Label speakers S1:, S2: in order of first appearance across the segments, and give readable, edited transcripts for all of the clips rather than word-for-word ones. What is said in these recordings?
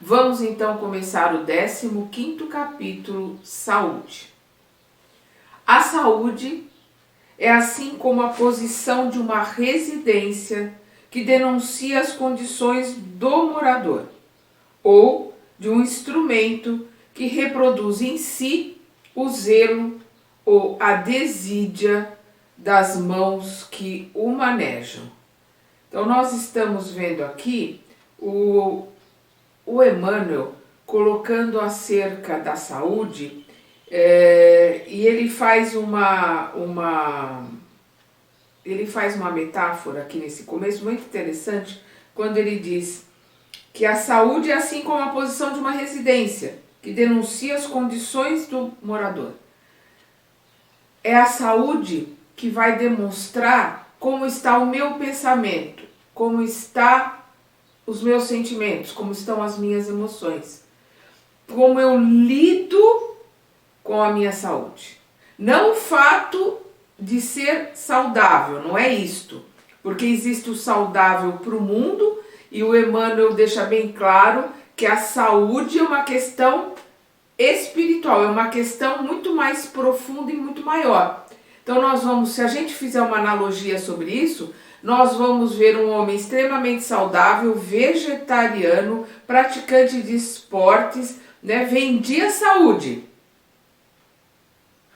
S1: Vamos então começar o 15º capítulo, Saúde. A saúde é assim como a posição de uma residência que denuncia as condições do morador, ou de um instrumento que reproduz em si o zelo ou a desídia das mãos que o manejam. Então nós estamos vendo aqui o Emmanuel colocando acerca da saúde, e ele faz uma metáfora aqui nesse começo muito interessante, quando ele diz que a saúde é assim como a posição de uma residência, que denuncia as condições do morador. É a saúde que vai demonstrar como está o meu pensamento, como está os meus sentimentos, como estão as minhas emoções, como eu lido com a minha saúde. Não o fato de ser saudável, não é isto, porque existe o saudável para o mundo, e o Emmanuel deixa bem claro que a saúde é uma questão espiritual, é uma questão muito mais profunda e muito maior. Então nós vamos, se a gente fizer uma analogia sobre isso, nós vamos ver um homem extremamente saudável, vegetariano, praticante de esportes, né? Vendia saúde.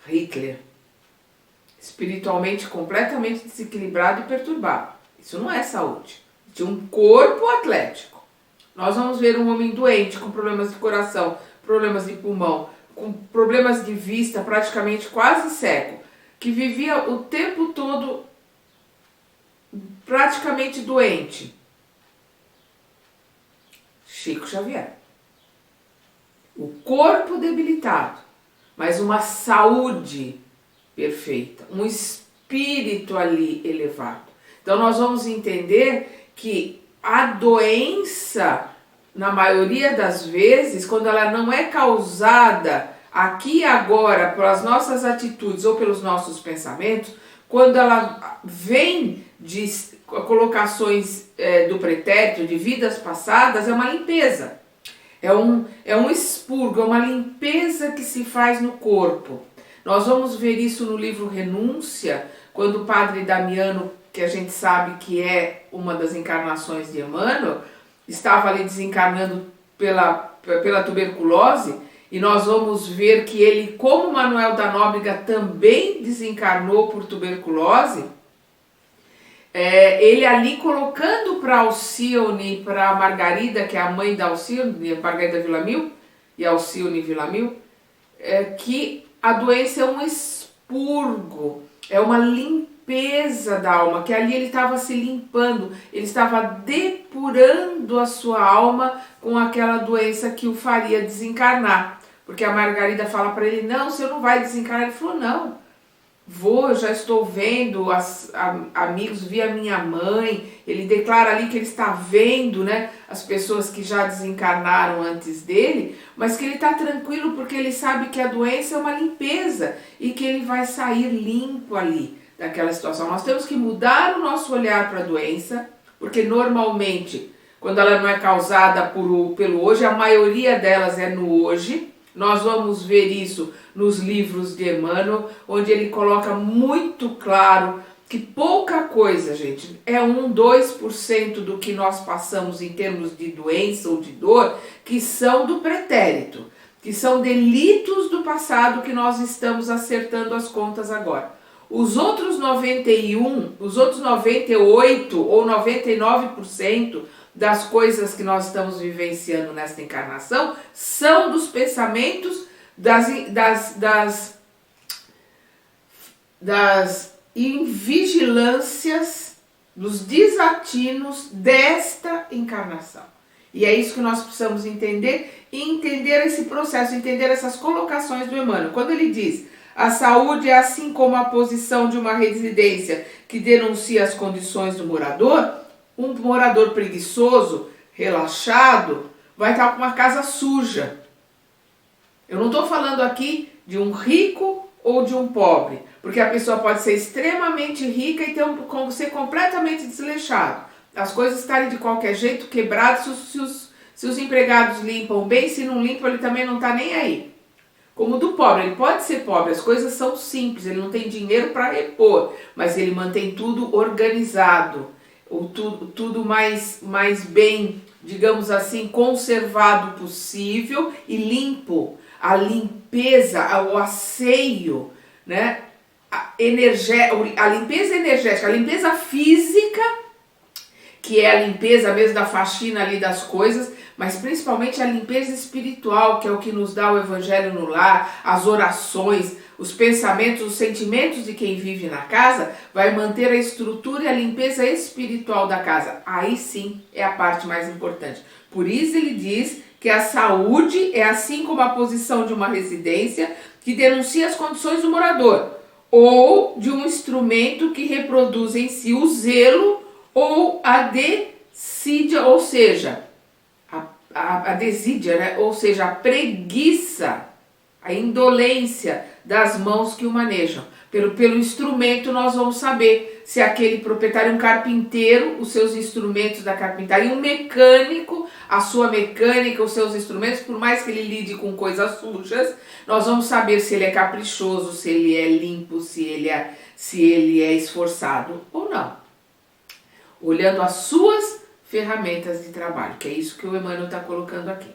S1: Hitler, espiritualmente completamente desequilibrado e perturbado. Isso não é saúde. Tinha um corpo atlético. Nós vamos ver um homem doente, com problemas de coração, problemas de pulmão, com problemas de vista, praticamente quase cego, que vivia o tempo todo praticamente doente. Chico Xavier. O corpo debilitado, mas uma saúde perfeita, um espírito ali elevado. Então nós vamos entender que a doença, na maioria das vezes, quando ela não é causada aqui e agora pelas nossas atitudes ou pelos nossos pensamentos, quando ela vem de colocações do pretérito, de vidas passadas, é uma limpeza. É um expurgo, é uma limpeza que se faz no corpo. Nós vamos ver isso no livro Renúncia, quando o padre Damiano, que a gente sabe que é uma das encarnações de Emmanuel, estava ali desencarnando pela tuberculose, e nós vamos ver que ele, como Manuel da Nóbrega, também desencarnou por tuberculose. Ele ali colocando para Alcione, para Margarida, que é a mãe da Alcione, Margarida Villamil e Alcione Villamil, que a doença é um expurgo, é uma limpeza da alma, que ali ele estava se limpando, ele estava depurando a sua alma com aquela doença que o faria desencarnar. Porque a Margarida fala para ele, não, você não vai desencarnar. Ele falou, não, vou, já estou vendo amigos, vi a minha mãe. Ele declara ali que ele está vendo, né, as pessoas que já desencarnaram antes dele, mas que ele está tranquilo porque ele sabe que a doença é uma limpeza e que ele vai sair limpo ali daquela situação. Nós temos que mudar o nosso olhar para a doença, porque normalmente, quando ela não é causada pelo hoje, a maioria delas é no hoje. Nós vamos ver isso nos livros de Emmanuel, onde ele coloca muito claro que pouca coisa, gente, é 2% do que nós passamos em termos de doença ou de dor, que são do pretérito, que são delitos do passado que nós estamos acertando as contas agora. Os outros 91, os outros 98 ou 99% das coisas que nós estamos vivenciando nesta encarnação são dos pensamentos, das invigilâncias, dos desatinos desta encarnação. E é isso que nós precisamos entender, e entender esse processo, entender essas colocações do Emmanuel. Quando ele diz, a saúde é assim como a posição de uma residência que denuncia as condições do morador. Um morador preguiçoso, relaxado, vai estar com uma casa suja. Eu não estou falando aqui de um rico ou de um pobre, porque a pessoa pode ser extremamente rica e ser completamente desleixado. As coisas estarem de qualquer jeito quebradas, Se os empregados limpam bem, se não limpam, ele também não está nem aí. Como o do pobre, ele pode ser pobre, as coisas são simples, ele não tem dinheiro para repor, mas ele mantém tudo organizado, tudo mais bem, digamos assim, conservado possível e limpo. A limpeza, o asseio, né? A limpeza energética, a limpeza física, que é a limpeza mesmo da faxina ali das coisas, mas principalmente a limpeza espiritual, que é o que nos dá o evangelho no lar, as orações, os pensamentos, os sentimentos de quem vive na casa, vai manter a estrutura e a limpeza espiritual da casa. Aí sim é a parte mais importante. Por isso ele diz que a saúde é assim como a posição de uma residência que denuncia as condições do morador, ou de um instrumento que reproduz em si o zelo ou a desídia, ou seja, a desídia, né? Ou seja, a preguiça, a indolência das mãos que o manejam. Pelo instrumento nós vamos saber se aquele proprietário é um carpinteiro, os seus instrumentos da carpintaria, um mecânico, a sua mecânica, os seus instrumentos, por mais que ele lide com coisas sujas, nós vamos saber se ele é caprichoso, se ele é limpo, se ele é esforçado ou não. Olhando as suas ferramentas de trabalho, que é isso que o Emmanuel está colocando aqui.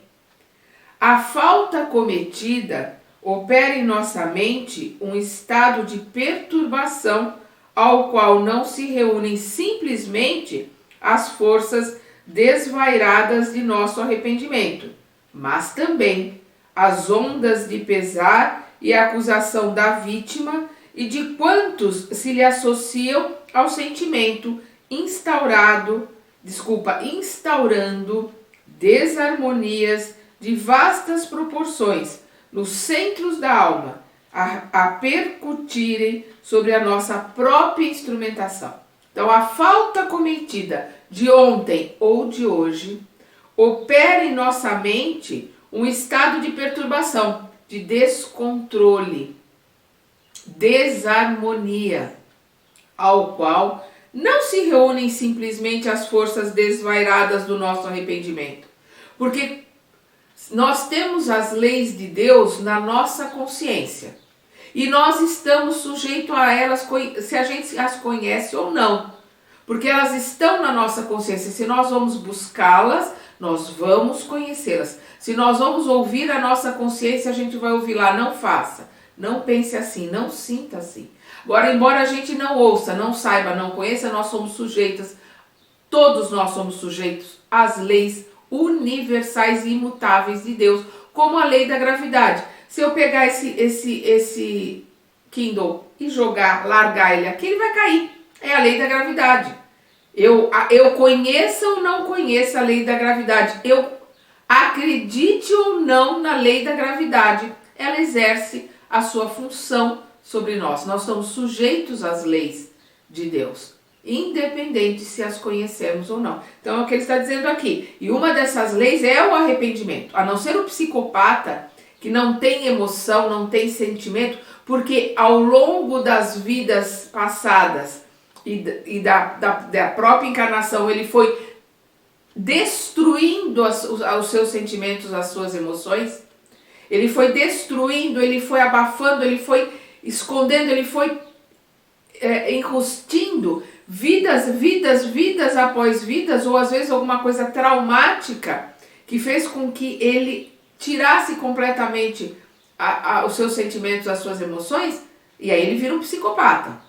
S1: A falta cometida opera em nossa mente um estado de perturbação ao qual não se reúnem simplesmente as forças desvairadas de nosso arrependimento, mas também as ondas de pesar e acusação da vítima e de quantos se lhe associam ao sentimento instaurando desarmonias de vastas proporções nos centros da alma, a percutirem sobre a nossa própria instrumentação. Então, a falta cometida de ontem ou de hoje opera em nossa mente um estado de perturbação, de descontrole, desarmonia, ao qual não se reúnem simplesmente as forças desvairadas do nosso arrependimento, porque nós temos as leis de Deus na nossa consciência e nós estamos sujeitos a elas, se a gente as conhece ou não, porque elas estão na nossa consciência. Se nós vamos buscá-las, nós vamos conhecê-las. Se nós vamos ouvir a nossa consciência, a gente vai ouvir lá: não faça, não pense assim, não sinta assim. Agora, embora a gente não ouça, não saiba, não conheça, nós somos sujeitos, todos nós somos sujeitos às leis universais e imutáveis de Deus, como a lei da gravidade. Se eu pegar esse Kindle e largar ele aqui, ele vai cair. É a lei da gravidade. Eu conheça ou não conheça a lei da gravidade, eu acredite ou não na lei da gravidade, ela exerce a sua função sobre nós. Nós somos sujeitos às leis de Deus, independente se as conhecemos ou não. Então é o que ele está dizendo aqui. E uma dessas leis é o arrependimento. A não ser o psicopata, que não tem emoção, não tem sentimento, porque ao longo das vidas passadas e da própria encarnação ele foi destruindo os seus sentimentos, as suas emoções. Ele foi destruindo, ele foi abafando, ele foi escondendo, ele foi enrustindo vidas após vidas, ou às vezes alguma coisa traumática que fez com que ele tirasse completamente os seus sentimentos, as suas emoções, e aí ele vira um psicopata.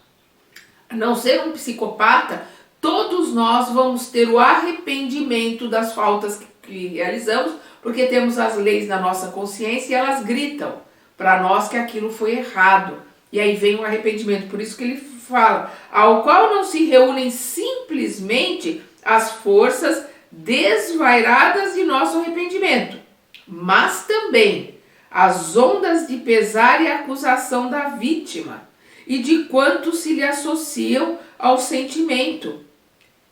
S1: A não ser um psicopata, todos nós vamos ter o arrependimento das faltas que realizamos, porque temos as leis na nossa consciência e elas gritam para nós que aquilo foi errado. E aí vem o arrependimento. Por isso que ele fala: ao qual não se reúnem simplesmente as forças desvairadas de nosso arrependimento, mas também as ondas de pesar e acusação da vítima e de quantos se lhe associam ao sentimento.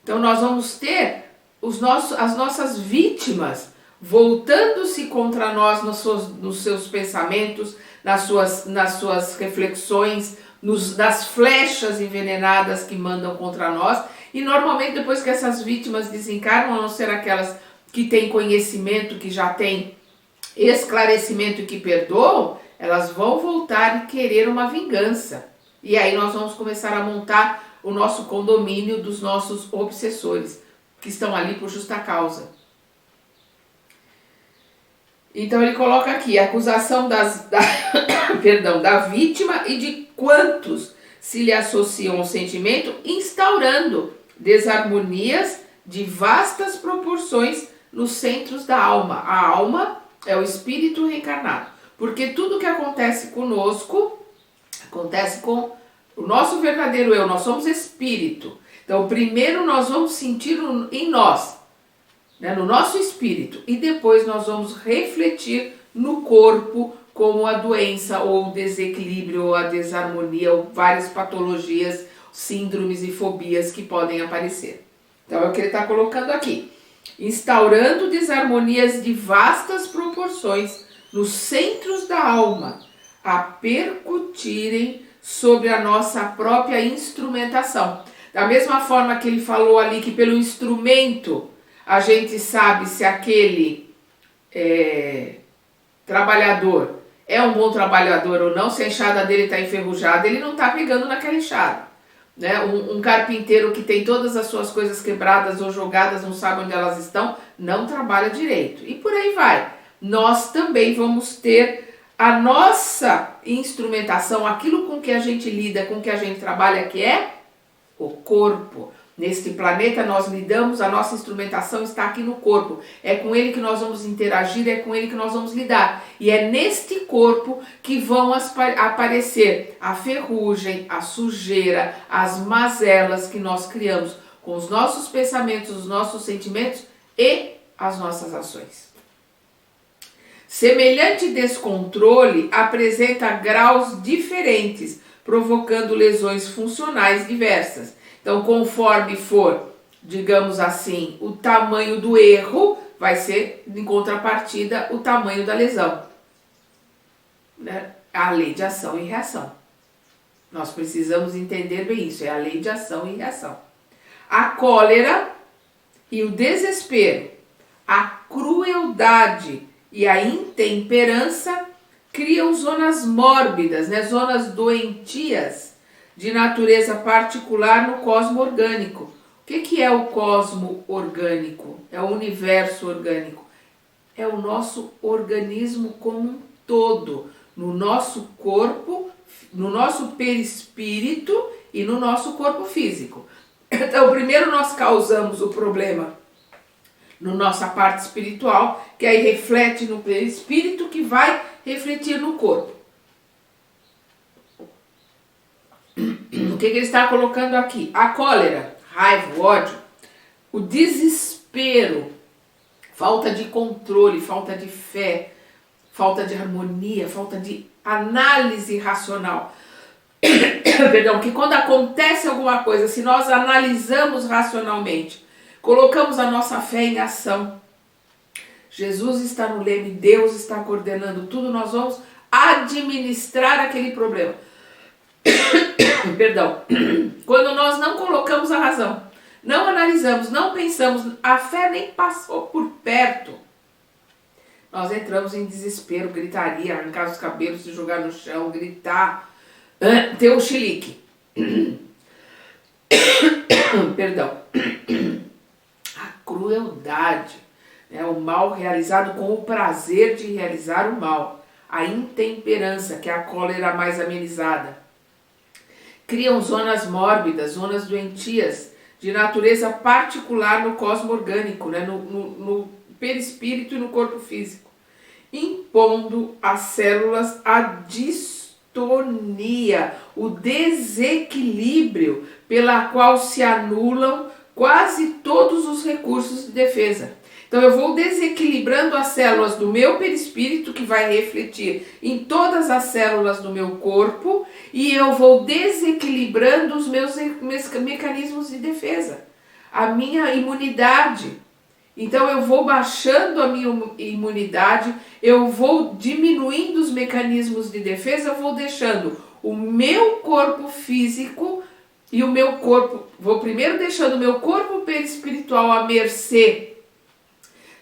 S1: Então nós vamos ter as nossas vítimas voltando-se contra nós nos seus pensamentos, nas suas reflexões, das flechas envenenadas que mandam contra nós. E normalmente depois que essas vítimas desencarnam, a não ser aquelas que têm conhecimento, que já têm esclarecimento e que perdoam, elas vão voltar e querer uma vingança. E aí nós vamos começar a montar o nosso condomínio dos nossos obsessores, que estão ali por justa causa. Então ele coloca aqui a acusação da vítima e de quantos se lhe associam ao sentimento, instaurando desarmonias de vastas proporções nos centros da alma. A alma é o espírito reencarnado, porque tudo que acontece conosco acontece com o nosso verdadeiro eu. Nós somos espírito. Então primeiro nós vamos sentir em nós, né, no nosso espírito, e depois nós vamos refletir no corpo como a doença ou o desequilíbrio ou a desarmonia ou várias patologias, síndromes e fobias que podem aparecer. Então é o que ele está colocando aqui. Instaurando desarmonias de vastas proporções nos centros da alma, a percutirem sobre a nossa própria instrumentação. Da mesma forma que ele falou ali que pelo instrumento a gente sabe se aquele trabalhador é um bom trabalhador ou não, se a enxada dele está enferrujada, ele não está pegando naquela enxada. Né? Um carpinteiro que tem todas as suas coisas quebradas ou jogadas, não sabe onde elas estão, não trabalha direito. E por aí vai. Nós também vamos ter a nossa instrumentação, aquilo com que a gente lida, com que a gente trabalha, que é o corpo. Neste planeta nós lidamos, a nossa instrumentação está aqui no corpo. É com ele que nós vamos interagir, é com ele que nós vamos lidar. E é neste corpo que vão aparecer a ferrugem, a sujeira, as mazelas que nós criamos com os nossos pensamentos, os nossos sentimentos e as nossas ações. Semelhante descontrole apresenta graus diferentes, provocando lesões funcionais diversas. Então, conforme for, digamos assim, o tamanho do erro, vai ser, em contrapartida, o tamanho da lesão. Né? A lei de ação e reação. Nós precisamos entender bem isso, é a lei de ação e reação. A cólera e o desespero, a crueldade e a intemperança criam zonas mórbidas, né? Zonas doentias, de natureza particular no cosmo orgânico. O que é o cosmo orgânico? É o universo orgânico. É o nosso organismo como um todo, no nosso corpo, no nosso perispírito e no nosso corpo físico. Então, primeiro nós causamos o problema na nossa parte espiritual, que aí reflete no perispírito, que vai refletir no corpo. O que ele está colocando aqui? A cólera, raiva, o ódio, o desespero, falta de controle, falta de fé, falta de harmonia, falta de análise racional. Perdão, que quando acontece alguma coisa, se nós analisamos racionalmente, colocamos a nossa fé em ação, Jesus está no leme, Deus está coordenando tudo, nós vamos administrar aquele problema. Perdão, quando nós não colocamos a razão, não analisamos, não pensamos, a fé nem passou por perto, nós entramos em desespero, gritaria, arrancar os cabelos, se jogar no chão, gritar, ter um chilique. Perdão. A crueldade, né? O mal realizado com o prazer de realizar o mal. A intemperança, que é a cólera mais amenizada. Criam zonas mórbidas, zonas doentias, de natureza particular no cosmo orgânico, né? no perispírito e no corpo físico, impondo às células a distonia, o desequilíbrio pela qual se anulam quase todos os recursos de defesa. Então eu vou desequilibrando as células do meu perispírito, que vai refletir em todas as células do meu corpo, e eu vou desequilibrando os meus mecanismos de defesa, a minha imunidade. Então eu vou baixando a minha imunidade, eu vou diminuindo os mecanismos de defesa, eu vou deixando o meu corpo físico e o meu corpo, vou primeiro deixando o meu corpo perispiritual à mercê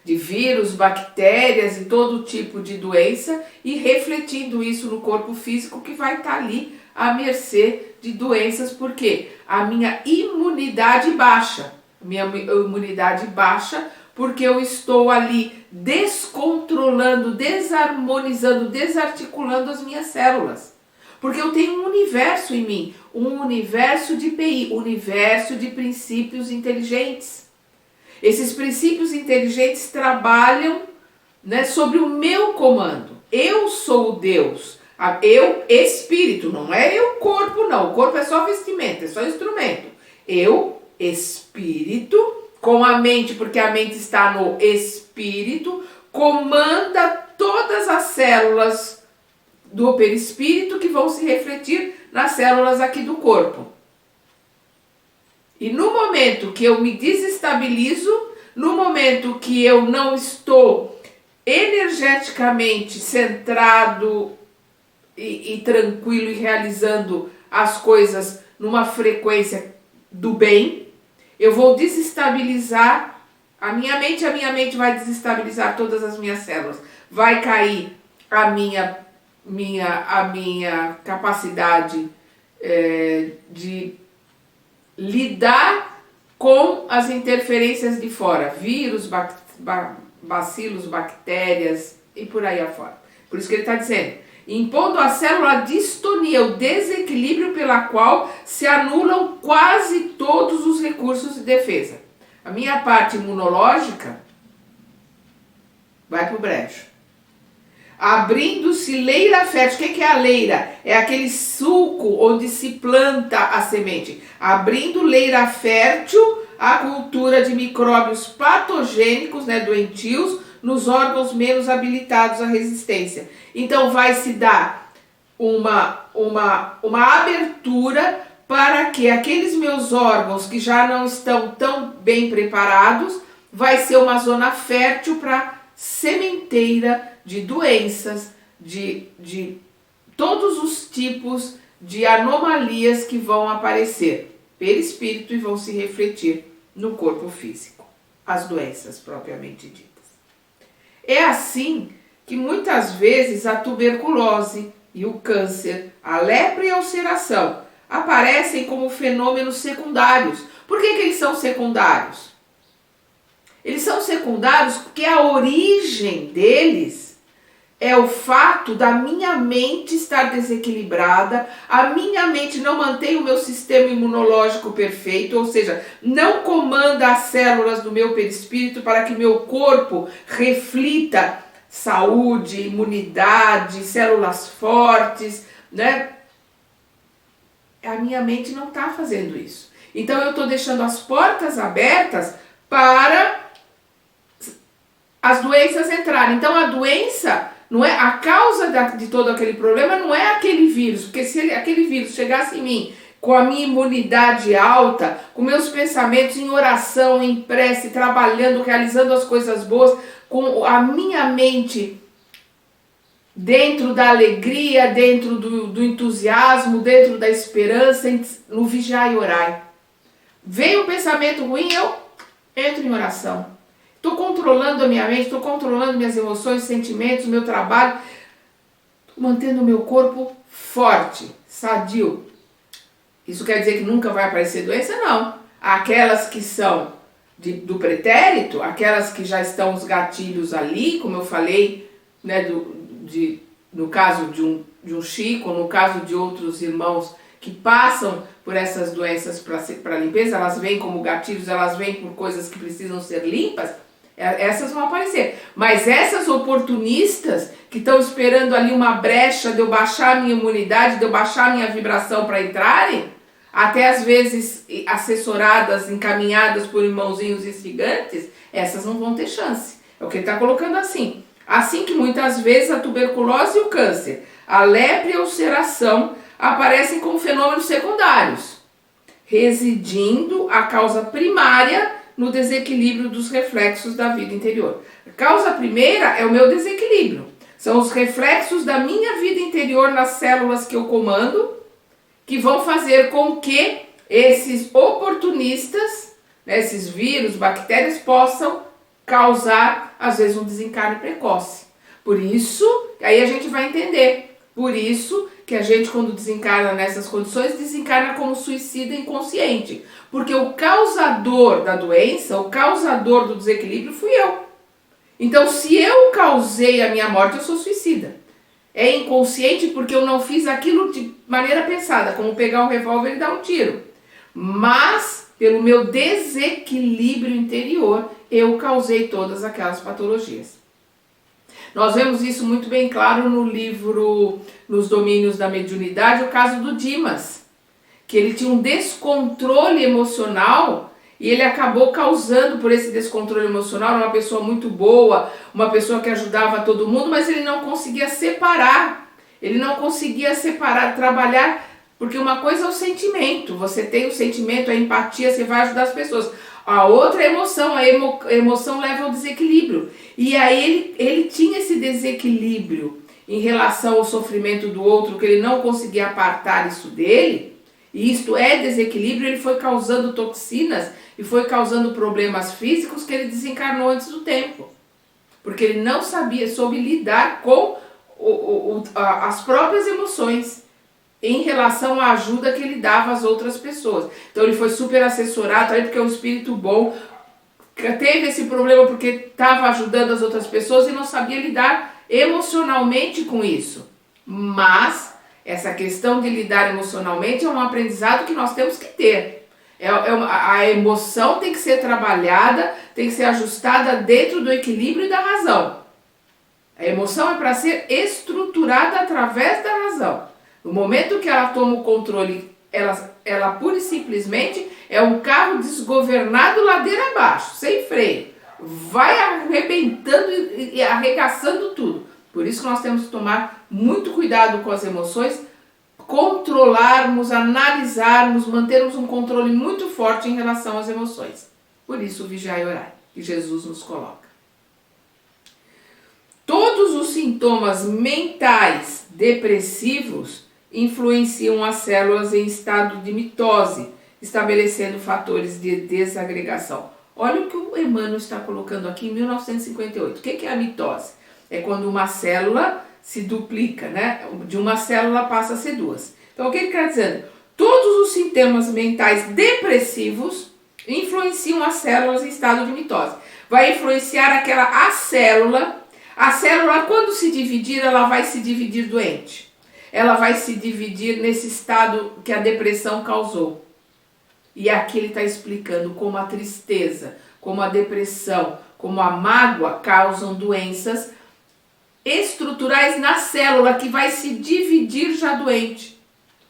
S1: de vírus, bactérias e todo tipo de doença e refletindo isso no corpo físico que vai estar ali à mercê de doenças, porque a minha imunidade baixa. Minha imunidade baixa porque eu estou ali descontrolando, desarmonizando, desarticulando as minhas células. Porque eu tenho um universo em mim, um universo de PI, universo de princípios inteligentes. Esses princípios inteligentes trabalham, né, sobre o meu comando. Eu sou o Deus, eu espírito, não é eu corpo não, o corpo é só vestimenta, é só instrumento. Eu espírito, com a mente, porque a mente está no espírito, comanda todas as células do perispírito que vão se refletir nas células aqui do corpo. E no momento que eu me desestabilizo, no momento que eu não estou energeticamente centrado e tranquilo e realizando as coisas numa frequência do bem, eu vou desestabilizar a minha mente vai desestabilizar todas as minhas células. Vai cair a minha capacidade de lidar com as interferências de fora, vírus, bacilos, bactérias e por aí afora. Por isso que ele está dizendo, impondo à célula a distonia, o desequilíbrio pela qual se anulam quase todos os recursos de defesa. A minha parte imunológica vai para o brejo. Abrindo-se leira fértil. O que é a leira? É aquele sulco onde se planta a semente. Abrindo leira fértil a cultura de micróbios patogênicos, né, doentios, nos órgãos menos habilitados à resistência. Então vai se dar uma abertura para que aqueles meus órgãos que já não estão tão bem preparados, vai ser uma zona fértil para sementeira de doenças, de todos os tipos de anomalias que vão aparecer perispírito e vão se refletir no corpo físico, as doenças propriamente ditas. É assim que muitas vezes a tuberculose e o câncer, a lepra e a ulceração aparecem como fenômenos secundários. Por que eles são secundários? Eles são secundários porque a origem deles é o fato da minha mente estar desequilibrada, a minha mente não mantém o meu sistema imunológico perfeito, ou seja, não comanda as células do meu perispírito para que meu corpo reflita saúde, imunidade, células fortes, né? A minha mente não está fazendo isso. Então eu estou deixando as portas abertas para as doenças entrarem. Então a doença, não é a causa de todo aquele problema, não é aquele vírus, porque se aquele vírus chegasse em mim com a minha imunidade alta, com meus pensamentos em oração, em prece, trabalhando, realizando as coisas boas, com a minha mente dentro da alegria, dentro do entusiasmo, dentro da esperança, no vigiar e orar. Veio um pensamento ruim, eu entro em oração. Estou controlando a minha mente, estou controlando minhas emoções, sentimentos, meu trabalho, mantendo o meu corpo forte, sadio. Isso quer dizer que nunca vai aparecer doença? Não. Aquelas que são do pretérito, aquelas que já estão os gatilhos ali, como eu falei, né, no caso de um Chico, no caso de outros irmãos que passam por essas doenças para limpeza, elas vêm como gatilhos, elas vêm por coisas que precisam ser limpas, essas vão aparecer. Mas essas oportunistas que estão esperando ali uma brecha de eu baixar a minha imunidade, de eu baixar a minha vibração para entrarem, até às vezes assessoradas, encaminhadas por irmãozinhos instigantes, essas não vão ter chance. É o que ele está colocando assim. Assim que muitas vezes a tuberculose e o câncer, a lepra e a ulceração aparecem como fenômenos secundários, residindo a causa primária no desequilíbrio dos reflexos da vida interior. A causa primeira é o meu desequilíbrio. São os reflexos da minha vida interior nas células que eu comando, que vão fazer com que esses oportunistas, né, esses vírus, bactérias, possam causar às vezes, um desencarne precoce. Por isso, aí a gente vai entender. Por isso que a gente, quando desencarna nessas condições, desencarna como suicida inconsciente. Porque o causador da doença, o causador do desequilíbrio fui eu. Então, se eu causei a minha morte, eu sou suicida. É inconsciente porque eu não fiz aquilo de maneira pensada, como pegar um revólver e dar um tiro. Mas, pelo meu desequilíbrio interior, eu causei todas aquelas patologias. Nós vemos isso muito bem claro no livro Nos Domínios da Mediunidade, o caso do Dimas, que ele tinha um descontrole emocional e ele acabou causando por esse descontrole emocional, uma pessoa muito boa, uma pessoa que ajudava todo mundo, mas ele não conseguia separar, trabalhar, porque uma coisa é o sentimento, você tem o sentimento, a empatia, você vai ajudar as pessoas. A outra é a emoção, a emoção leva ao desequilíbrio. E aí ele tinha esse desequilíbrio em relação ao sofrimento do outro, que ele não conseguia apartar isso dele, e isto é desequilíbrio, ele foi causando toxinas e foi causando problemas físicos que ele desencarnou antes do tempo. Porque ele não soube lidar com as próprias emoções em relação à ajuda que ele dava às outras pessoas. Então ele foi super assessorado, aí porque é um espírito bom, teve esse problema porque estava ajudando as outras pessoas e não sabia lidar emocionalmente com isso. Mas essa questão de lidar emocionalmente é um aprendizado que nós temos que ter. A emoção tem que ser trabalhada, tem que ser ajustada dentro do equilíbrio e da razão. A emoção é para ser estruturada através da razão. No momento que ela toma o controle, ela pura e simplesmente é um carro desgovernado ladeira abaixo, sem freio. Vai arrebentando e arregaçando tudo. Por isso que nós temos que tomar muito cuidado com as emoções, controlarmos, analisarmos, mantermos um controle muito forte em relação às emoções. Por isso, vigiai e orai, que Jesus nos coloca. Todos os sintomas mentais depressivos influenciam as células em estado de mitose, estabelecendo fatores de desagregação. Olha o que o Emmanuel está colocando aqui em 1958. O que é a mitose? É quando uma célula se duplica, né? De uma célula passa a ser duas. Então, o que ele está dizendo? Todos os sintomas mentais depressivos influenciam as células em estado de mitose. Vai influenciar a célula. A célula, quando se dividir, ela vai se dividir doente. Ela vai se dividir nesse estado que a depressão causou. E aqui ele está explicando como a tristeza, como a depressão, como a mágoa causam doenças estruturais na célula que vai se dividir já doente.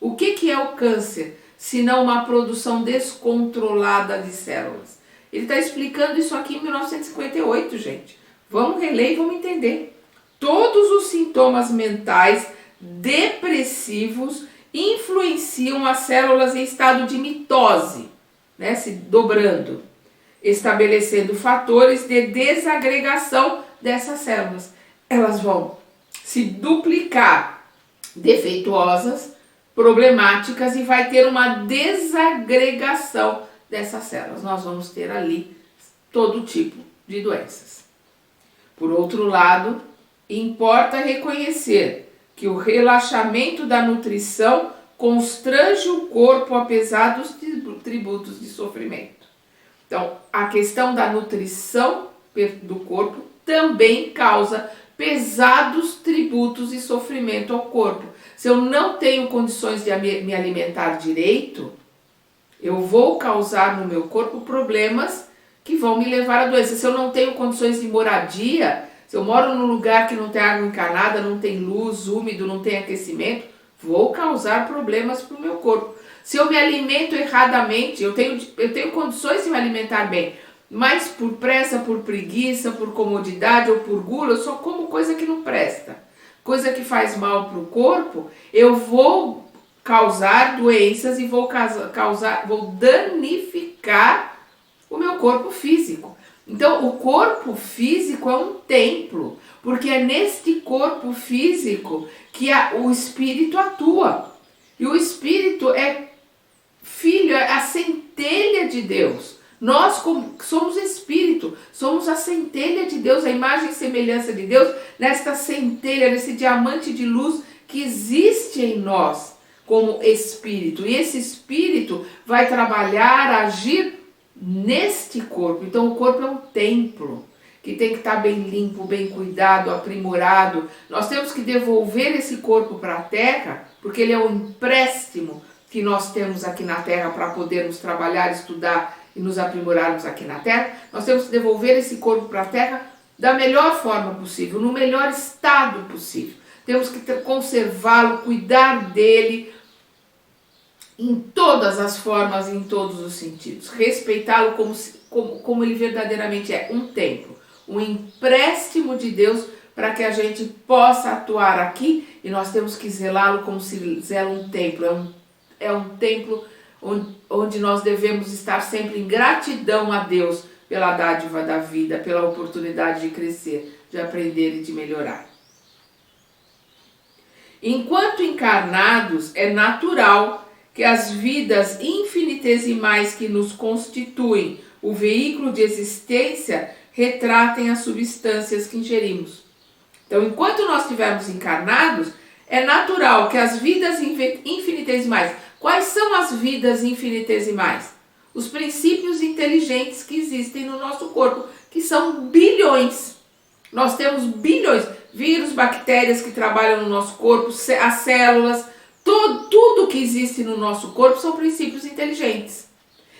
S1: O que é o câncer? Senão uma produção descontrolada de células. Ele está explicando isso aqui em 1958, gente. Vamos reler e vamos entender. Todos os sintomas mentais depressivos influenciam as células em estado de mitose, né, se dobrando, estabelecendo fatores de desagregação dessas células. Elas vão se duplicar, defeituosas, problemáticas, e vai ter uma desagregação dessas células. Nós vamos ter ali todo tipo de doenças. Por outro lado, importa reconhecer que o relaxamento da nutrição constrange o corpo apesar dos tributos de sofrimento. Então, a questão da nutrição do corpo também causa pesados tributos de sofrimento ao corpo. Se eu não tenho condições de me alimentar direito, eu vou causar no meu corpo problemas que vão me levar à doença. Se eu não tenho condições de moradia, se eu moro num lugar que não tem água encanada, não tem luz, úmido, não tem aquecimento, vou causar problemas para o meu corpo. Se eu me alimento erradamente, eu tenho condições de me alimentar bem, mas por pressa, por preguiça, por comodidade ou por gula, eu só como coisa que não presta, coisa que faz mal para o corpo, eu vou causar doenças e vou danificar o meu corpo físico. Então, o corpo físico é um templo, porque é neste corpo físico que o espírito atua. E o espírito é filho, é a centelha de Deus. Nós somos espírito, somos a centelha de Deus, a imagem e semelhança de Deus, nesta centelha, nesse diamante de luz que existe em nós como espírito. E esse espírito vai trabalhar, agir neste corpo. Então o corpo é um templo que tem que estar bem limpo, bem cuidado, aprimorado. Nós temos que devolver esse corpo para a terra, porque ele é um empréstimo que nós temos aqui na terra para podermos trabalhar, estudar e nos aprimorarmos aqui na terra. Nós temos que devolver esse corpo para a terra da melhor forma possível, no melhor estado possível. Temos que conservá-lo, cuidar dele em todas as formas, em todos os sentidos. Respeitá-lo como ele verdadeiramente é, um templo, um empréstimo de Deus para que a gente possa atuar aqui, e nós temos que zelá-lo como se zela um templo. É um templo onde nós devemos estar sempre em gratidão a Deus pela dádiva da vida, pela oportunidade de crescer, de aprender e de melhorar. Enquanto encarnados, é natural que as vidas infinitesimais que nos constituem o veículo de existência retratem as substâncias que ingerimos. Então, enquanto nós estivermos encarnados, é natural que as vidas infinitesimais... Quais são as vidas infinitesimais? Os princípios inteligentes que existem no nosso corpo, que são bilhões. Nós temos bilhões, vírus, bactérias que trabalham no nosso corpo, as células, tudo que existe no nosso corpo são princípios inteligentes.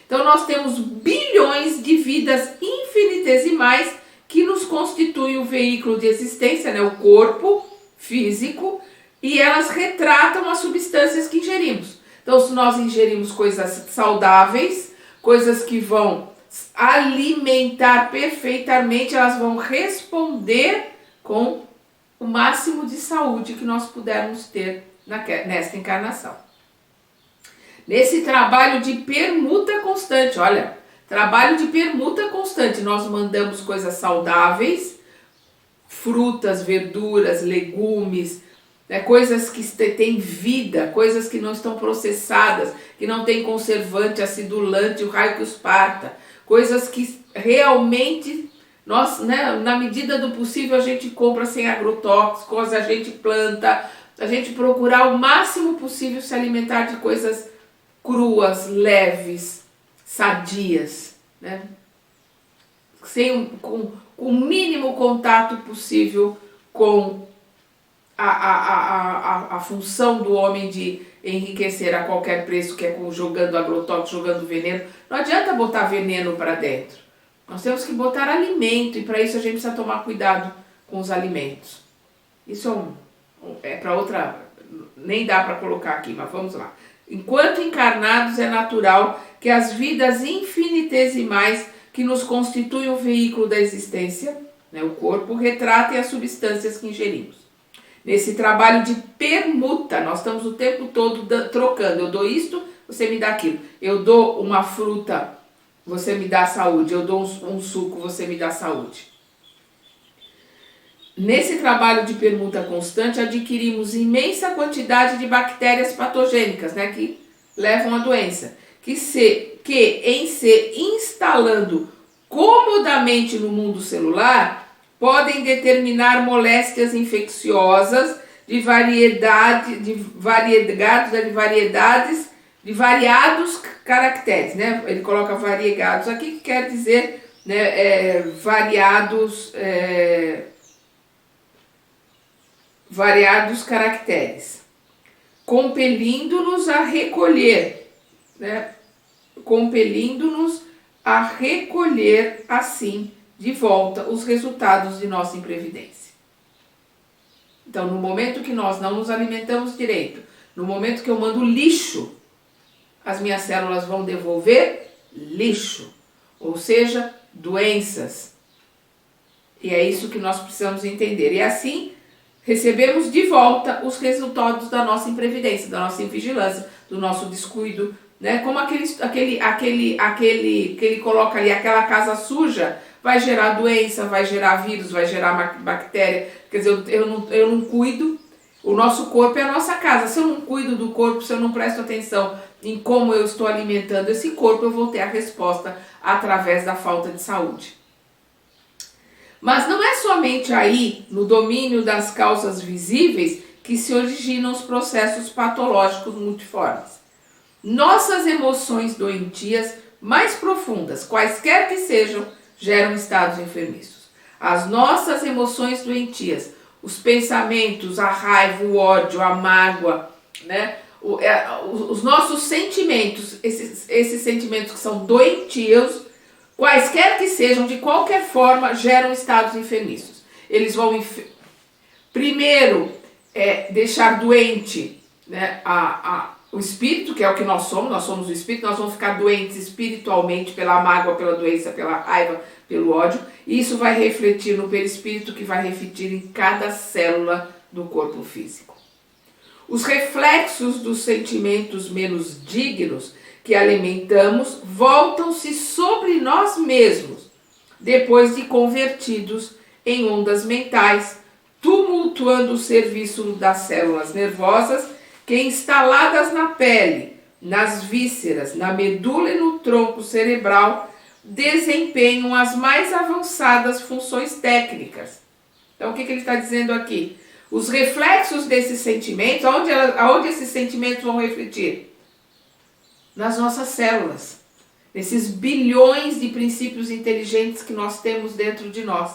S1: Então nós temos bilhões de vidas infinitesimais que nos constituem o veículo de existência, né? O corpo físico, e elas retratam as substâncias que ingerimos. Então, se nós ingerimos coisas saudáveis, coisas que vão alimentar perfeitamente, elas vão responder com o máximo de saúde que nós pudermos ter nesta encarnação. Nesse trabalho de permuta constante, olha, trabalho de permuta constante, nós mandamos coisas saudáveis, frutas, verduras, legumes, coisas que têm vida, coisas que não estão processadas, que não têm conservante, acidulante, o raio que os parta, coisas que realmente nós, na medida do possível, a gente compra sem agrotóxicos, a gente planta, a gente procurar o máximo possível se alimentar de coisas cruas, leves, sadias, né? Com o mínimo contato possível com a função do homem de enriquecer a qualquer preço, que é jogando agrotóxico, jogando veneno. Não adianta botar veneno para dentro. Nós temos que botar alimento, e para isso a gente precisa tomar cuidado com os alimentos. Isso é para outra... nem dá para colocar aqui, mas vamos lá. Enquanto encarnados, é natural que as vidas infinitesimais que nos constituem o veículo da existência, né, o corpo, retratem as substâncias que ingerimos. Nesse trabalho de permuta, nós estamos o tempo todo trocando. Eu dou isto, você me dá aquilo. Eu dou uma fruta, você me dá saúde. Eu dou um suco, você me dá saúde. Nesse trabalho de permuta constante, adquirimos imensa quantidade de bactérias patogênicas, né, que levam à doença, que em se instalando comodamente no mundo celular, podem determinar moléstias infecciosas de variados caracteres, né? Ele coloca variegados aqui, que quer dizer, né, variados caracteres, compelindo-nos a recolher, né? Compelindo-nos a recolher assim de volta os resultados de nossa imprevidência. Então, no momento que nós não nos alimentamos direito, no momento que eu mando lixo, as minhas células vão devolver lixo, ou seja, doenças. E é isso que nós precisamos entender. E assim, recebemos de volta os resultados da nossa imprevidência, da nossa invigilância, do nosso descuido, né? Como aquele que ele coloca ali, aquela casa suja, vai gerar doença, vai gerar vírus, vai gerar bactéria. Quer dizer, eu não cuido, O nosso corpo é a nossa casa. Se eu não cuido do corpo, se eu não presto atenção em como eu estou alimentando esse corpo, eu vou ter a resposta através da falta de saúde. Mas não é somente aí, no domínio das causas visíveis, que se originam os processos patológicos multiformes. Nossas emoções doentias mais profundas, quaisquer que sejam, geram estados enfermiços. As nossas emoções doentias, os pensamentos, a raiva, o ódio, a mágoa, né? Os nossos sentimentos, esses sentimentos que são doentios, quaisquer que sejam, de qualquer forma, geram estados enfermiços. Eles vão, primeiro, deixar doente, né, o espírito, que é o que nós somos o espírito, nós vamos ficar doentes espiritualmente pela mágoa, pela doença, pela raiva, pelo ódio, e isso vai refletir no perispírito, que vai refletir em cada célula do corpo físico. Os reflexos dos sentimentos menos dignos que alimentamos voltam-se sobre nós mesmos, depois de convertidos em ondas mentais, tumultuando o serviço das células nervosas que, instaladas na pele, nas vísceras, na medula e no tronco cerebral, desempenham as mais avançadas funções técnicas. Então, o que ele está dizendo aqui? Os reflexos desses sentimentos, aonde esses sentimentos vão refletir? Nas nossas células, nesses bilhões de princípios inteligentes que nós temos dentro de nós.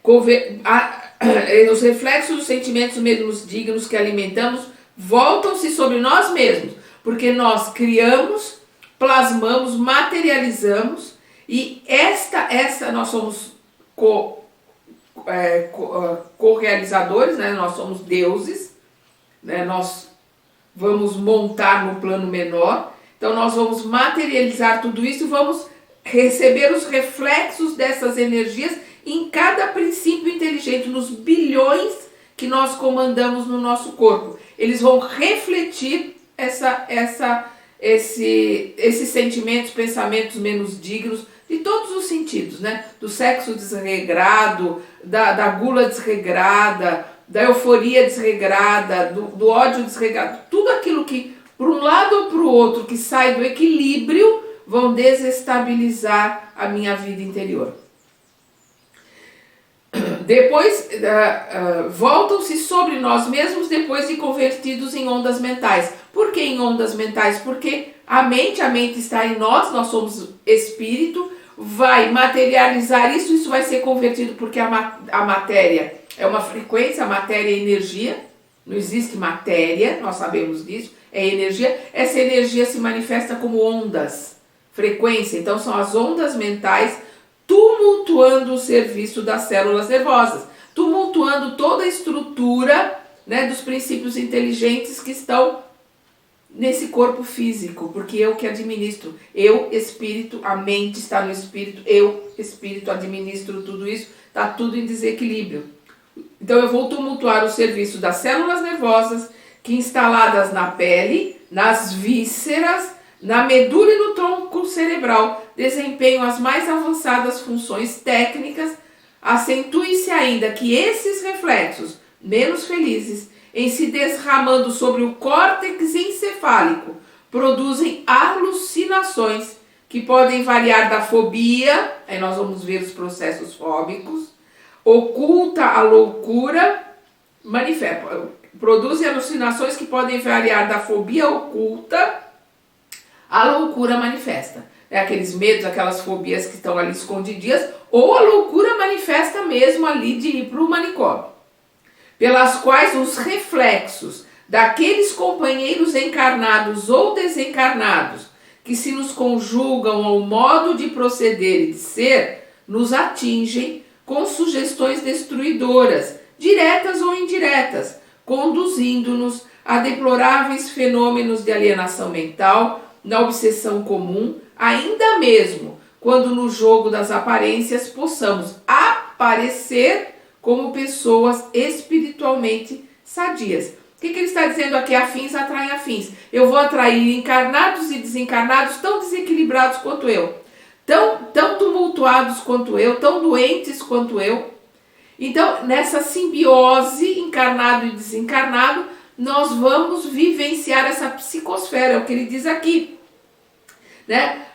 S1: Os reflexos dos sentimentos menos dignos que alimentamos voltam-se sobre nós mesmos, porque nós criamos, plasmamos, materializamos, e nós somos co-realizadores, né? Nós somos deuses, né? Nós vamos montar no plano menor, então nós vamos materializar tudo isso e vamos receber os reflexos dessas energias em cada princípio inteligente, nos bilhões que nós comandamos no nosso corpo. Eles vão refletir esses sentimentos, pensamentos menos dignos, de todos os sentidos, né? Do sexo desregrado, da gula desregrada, da euforia desregrada, do ódio desregrado, tudo aquilo que, por um lado ou para o outro, que sai do equilíbrio, vão desestabilizar a minha vida interior. Depois, voltam-se sobre nós mesmos depois de convertidos em ondas mentais. Por que em ondas mentais? Porque a mente está em nós, nós somos espírito, vai materializar isso vai ser convertido, porque a matéria é uma frequência, a matéria é energia, não existe matéria, nós sabemos disso, é energia. Essa energia se manifesta como ondas, frequência, então são as ondas mentais tumultuando o serviço das células nervosas, tumultuando toda a estrutura, né, dos princípios inteligentes que estão nesse corpo físico, porque eu que administro, eu, espírito, a mente está no espírito, eu, espírito, administro tudo isso, está tudo em desequilíbrio. Então eu vou tumultuar o serviço das células nervosas que, instaladas na pele, nas vísceras, na medula e no tronco cerebral, desempenham as mais avançadas funções técnicas. Acentue-se ainda que esses reflexos menos felizes, em se desramando sobre o córtex encefálico, produzem alucinações que podem variar da fobia, aí nós vamos ver os processos fóbicos, oculta a loucura, produzem alucinações que podem variar da fobia oculta à loucura manifesta. Aqueles medos, aquelas fobias que estão ali escondidinhas, ou a loucura manifesta mesmo ali de ir para o manicômio, pelas quais os reflexos daqueles companheiros encarnados ou desencarnados que se nos conjugam ao modo de proceder e de ser, nos atingem com sugestões destruidoras, diretas ou indiretas, conduzindo-nos a deploráveis fenômenos de alienação mental, na obsessão comum, ainda mesmo quando no jogo das aparências possamos aparecer como pessoas espiritualmente sadias. O que ele está dizendo aqui? Afins atraem afins. Eu vou atrair encarnados e desencarnados tão desequilibrados quanto eu, tão tumultuados quanto eu, tão doentes quanto eu. Então, nessa simbiose encarnado e desencarnado, nós vamos vivenciar essa psicosfera, é o que ele diz aqui, né?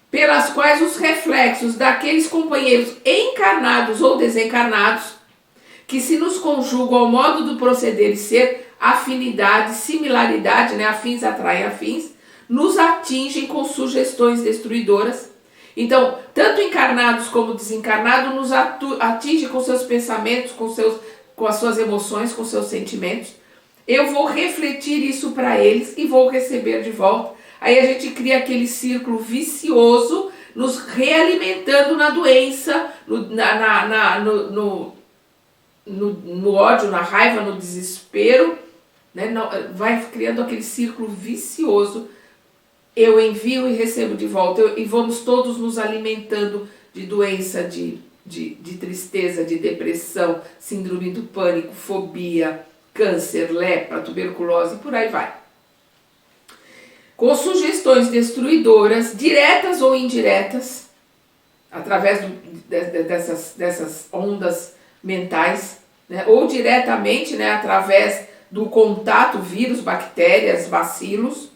S1: Pelas quais os reflexos daqueles companheiros encarnados ou desencarnados, que se nos conjugam ao modo do proceder e ser, afinidade, similaridade, né? Afins atraem afins, nos atingem com sugestões destruidoras. Então, tanto encarnados como desencarnados nos atingem com seus pensamentos, com as suas emoções, com seus sentimentos. Eu vou refletir isso para eles e vou receber de volta. Aí a gente cria aquele círculo vicioso, nos realimentando na doença, no ódio, na raiva, no desespero, né? Vai criando aquele círculo vicioso. Eu envio e recebo de volta, e vamos todos nos alimentando de doença, de tristeza, de depressão, síndrome do pânico, fobia, câncer, lepra, tuberculose, por aí vai. Com sugestões destruidoras, diretas ou indiretas, através dessas ondas mentais, né? Ou diretamente, né? Através do contato, vírus, bactérias, bacilos,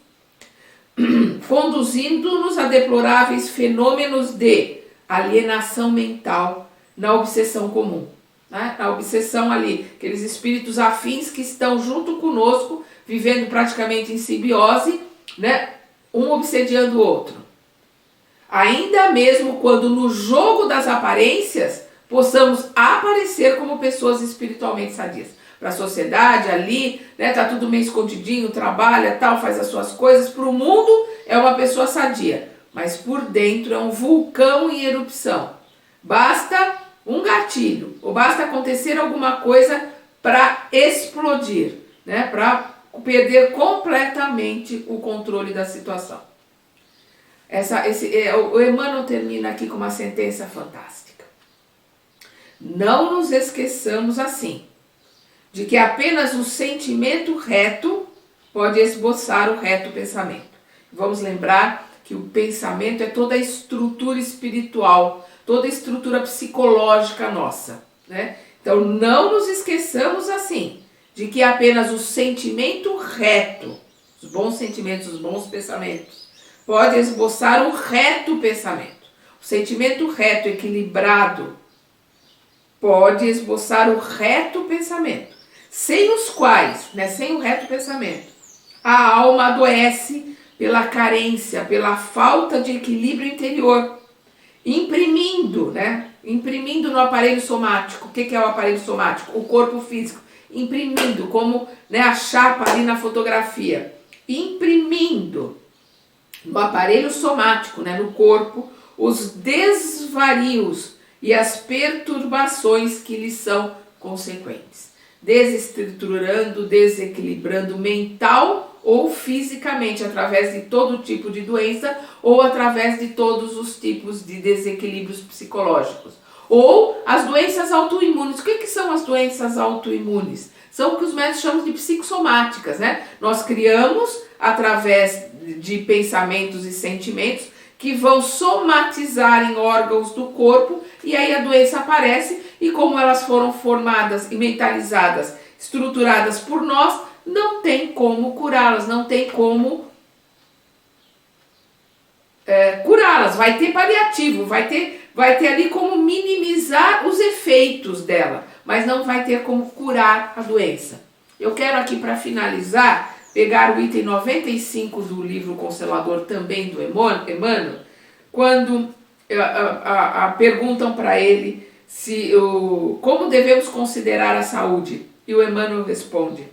S1: conduzindo-nos a deploráveis fenômenos de alienação mental na obsessão comum, né? Na obsessão ali, aqueles espíritos afins que estão junto conosco, vivendo praticamente em simbiose, né? Um obsediando o outro. Ainda mesmo quando no jogo das aparências possamos aparecer como pessoas espiritualmente sadias. Para a sociedade ali, né, tá tudo meio escondidinho, trabalha, tal, faz as suas coisas. Para o mundo é uma pessoa sadia, mas por dentro é um vulcão em erupção. Basta um gatilho, ou basta acontecer alguma coisa para explodir, né, para perder completamente o controle da situação. O Emmanuel termina aqui com uma sentença fantástica. Não nos esqueçamos assim, de que apenas o sentimento reto pode esboçar o reto pensamento. Vamos lembrar que o pensamento é toda a estrutura espiritual, toda a estrutura psicológica nossa, né? Então não nos esqueçamos assim, de que apenas o sentimento reto, os bons sentimentos, os bons pensamentos, pode esboçar o reto pensamento. O sentimento reto, equilibrado, pode esboçar o reto pensamento. Sem os quais, né, sem o reto pensamento, a alma adoece pela carência, pela falta de equilíbrio interior, imprimindo no aparelho somático. O que é o aparelho somático? O corpo físico, imprimindo, como, né, a chapa ali na fotografia, imprimindo no aparelho somático, né, no corpo, os desvarios e as perturbações que lhes são consequentes, desestruturando, desequilibrando mental ou fisicamente, através de todo tipo de doença ou através de todos os tipos de desequilíbrios psicológicos. Ou as doenças autoimunes. O que são as doenças autoimunes? São o que os médicos chamam de psicossomáticas, né? Nós criamos através de pensamentos e sentimentos que vão somatizar em órgãos do corpo, e aí a doença aparece, e como elas foram formadas e mentalizadas, estruturadas por nós, não tem como curá-las, não tem como curá-las. Vai ter paliativo, vai ter ali como minimizar os efeitos dela, mas não vai ter como curar a doença. Eu quero aqui, para finalizar, pegar o item 95 do livro Consolador, também do Emmanuel, quando perguntam para ele como devemos considerar a saúde. E o Emmanuel responde: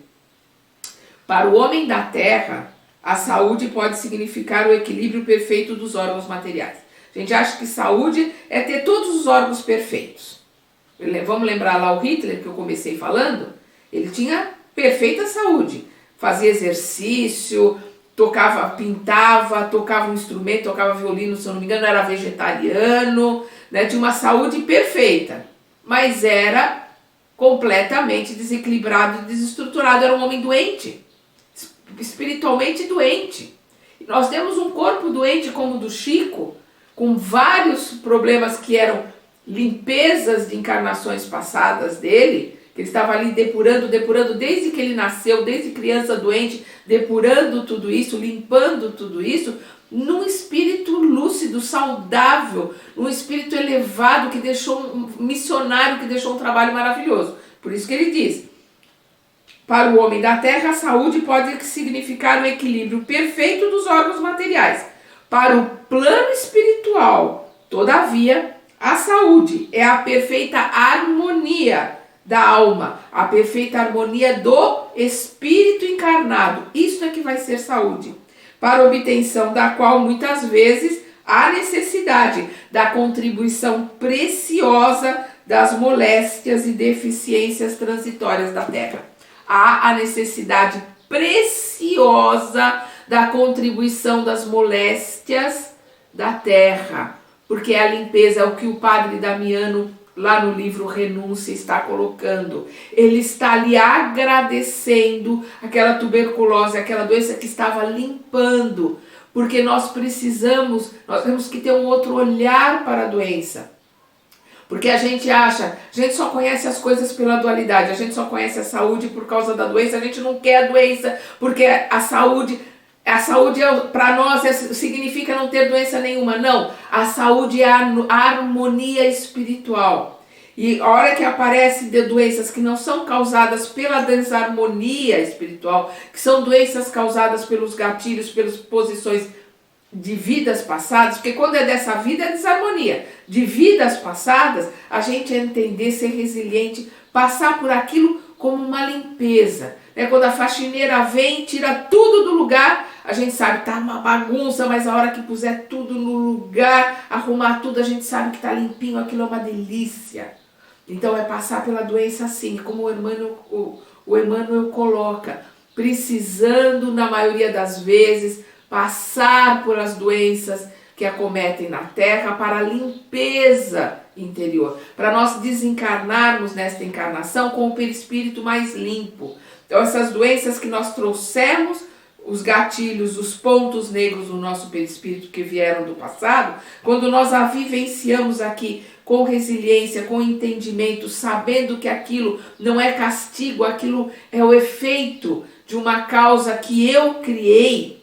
S1: para o homem da terra, a saúde pode significar o equilíbrio perfeito dos órgãos materiais. A gente acha que saúde é ter todos os órgãos perfeitos. Vamos lembrar lá o Hitler, que eu comecei falando? Ele tinha perfeita saúde. Fazia exercício, pintava, tocava um instrumento, tocava violino, se eu não me engano, era vegetariano, né? Tinha uma saúde perfeita, mas era completamente desequilibrado e desestruturado, era um homem doente, espiritualmente doente. E nós temos um corpo doente como o do Chico, com vários problemas que eram limpezas de encarnações passadas dele, que ele estava ali depurando desde que ele nasceu, desde criança doente, depurando tudo isso, limpando tudo isso, num espírito lúcido, saudável, num espírito elevado que deixou um missionário, que deixou um trabalho maravilhoso. Por isso que ele diz: para o homem da terra, a saúde pode significar o equilíbrio perfeito dos órgãos materiais. Para o plano espiritual, todavia, a saúde é a perfeita harmonia da alma, a perfeita harmonia do espírito encarnado. Isso é que vai ser saúde, para a obtenção da qual muitas vezes há necessidade da contribuição preciosa das moléstias e deficiências transitórias da terra. Há a necessidade preciosa da contribuição das moléstias da terra, porque a limpeza é o que o padre Damiano, lá no livro Renúncia, está colocando. Ele está ali agradecendo aquela tuberculose, aquela doença que estava limpando, porque nós temos que ter um outro olhar para a doença. Porque a gente só conhece as coisas pela dualidade, a gente só conhece a saúde por causa da doença, a gente não quer a doença, porque a saúde para nós significa não ter doença nenhuma. Não, a saúde é a harmonia espiritual. E a hora que aparecem doenças que não são causadas pela desarmonia espiritual, que são doenças causadas pelos gatilhos, pelas posições de vidas passadas, porque quando é dessa vida é desarmonia. De vidas passadas, a gente entender, ser resiliente, passar por aquilo como uma limpeza. Quando a faxineira vem, tira tudo do lugar, a gente sabe que tá uma bagunça, mas a hora que puser tudo no lugar, arrumar tudo, a gente sabe que está limpinho, aquilo é uma delícia. Então é passar pela doença assim, como o Emmanuel coloca, precisando, na maioria das vezes, passar por as doenças que acometem na terra para a limpeza interior, para nós desencarnarmos nesta encarnação com o perispírito mais limpo. Então essas doenças que nós trouxemos, os gatilhos, os pontos negros do nosso perispírito que vieram do passado, quando nós a vivenciamos aqui com resiliência, com entendimento, sabendo que aquilo não é castigo, aquilo é o efeito de uma causa que eu criei,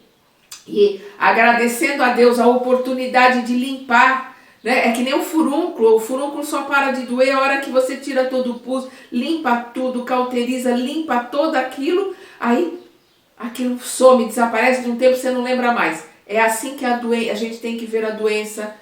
S1: e agradecendo a Deus a oportunidade de limpar, né? É que nem o furúnculo só para de doer a hora que você tira todo o pus, limpa tudo, cauteriza, limpa todo aquilo, aí aquilo some, desaparece, de um tempo você não lembra mais. É assim que a gente tem que ver a doença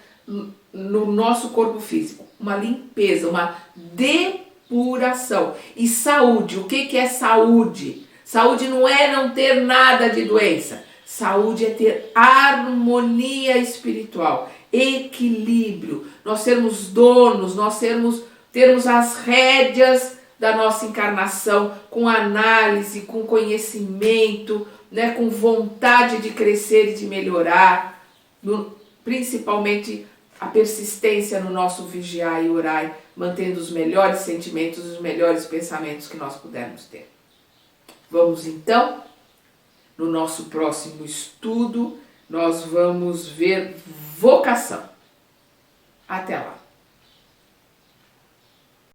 S1: no nosso corpo físico, uma limpeza, uma depuração. E saúde, o que é saúde? Saúde não é não ter nada de doença. Saúde é ter harmonia espiritual, equilíbrio, nós sermos donos, termos as rédeas da nossa encarnação com análise, com conhecimento, né, com vontade de crescer e de melhorar, principalmente a persistência no nosso vigiar e orar, mantendo os melhores sentimentos, os melhores pensamentos que nós pudermos ter. Vamos então, no nosso próximo estudo, nós vamos ver vocação. Até lá!